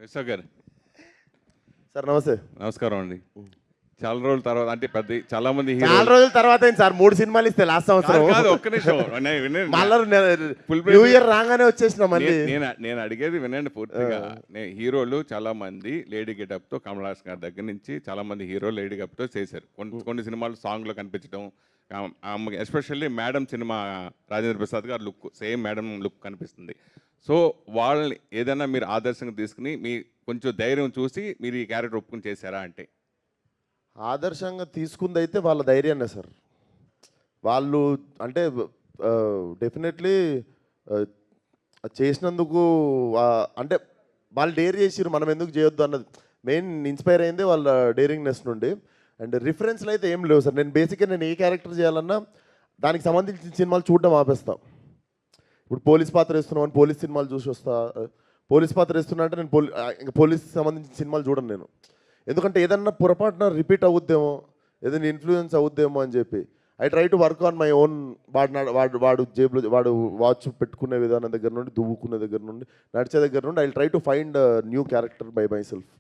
యశ్వ గారు సార్ నమస్తే. నమస్కారం అండి. చాలా రోజుల తర్వాత అంటే పెద్ద చాలా మంది చాలా రోజుల తర్వాత ఏంటి సార్ 3 సినిమాలు ఇస్తే లాస్ట్ సంవత్సరం ఒక్క నిమిషం మళ్ళీ న్యూ ఇయర్ రాగానే వచ్చేసిన మళ్ళీ. నేను అడిగేది వినండి పూర్తిగా. హీరోలు చాలా మంది లేడీ గెటప్ తో కమల్ హాసన్ గారి దగ్గర నుంచి చాలా మంది హీరోలు లేడీ గెటప్ తో చేశారు. కొన్ని సినిమాలు సాంగ్ లో కనిపించడం, especially madam cinema Rajendra Prasad గారు లుక్ సేమ్ మేడం లుక్ కనిపిస్తుంది. సో వాళ్ళని ఏదైనా మీరు ఆదర్శంగా తీసుకుని మీ కొంచెం ధైర్యం చూసి మీరు ఈ క్యారెక్టర్ ఒప్పుకుని చేశారా అంటే? ఆదర్శంగా తీసుకుంది అయితే వాళ్ళ ధైర్యాన్నే సార్. వాళ్ళు అంటే డెఫినెట్లీ చేసినందుకు అంటే వాళ్ళు డేర్ చేసిరు, మనం ఎందుకు చేయొద్దు అన్నది మెయిన్ ఇన్స్పైర్ అయింది వాళ్ళ డేరింగ్నెస్ నుండి. అండ్ రిఫరెన్స్లు అయితే ఏం లేవు సార్. నేను ఏ క్యారెక్టర్ చేయాలన్నా దానికి సంబంధించిన సినిమాలు చూడడం ఆపేస్తాను. ఇప్పుడు పోలీస్ పాత్ర వేస్తున్నాం అని పోలీస్ సినిమాలు చూసి వస్తా. పోలీస్ పాత్ర వేస్తున్నా అంటే నేను ఇంకా పోలీస్ సంబంధించిన సినిమాలు చూడను నేను. ఎందుకంటే ఏదన్నా పొరపాటున రిపీట్ అవుద్దేమో, ఏదైనా ఇన్ఫ్లుయెన్స్ అవుద్దేమో అని చెప్పి I try to work on my own. వాడు జేబులో వాడు వాచ్ పెట్టుకునే విధానం దగ్గర నుండి, దువ్వుకునే దగ్గర నుండి, నడిచే దగ్గర నుండి I try to find new character by my self.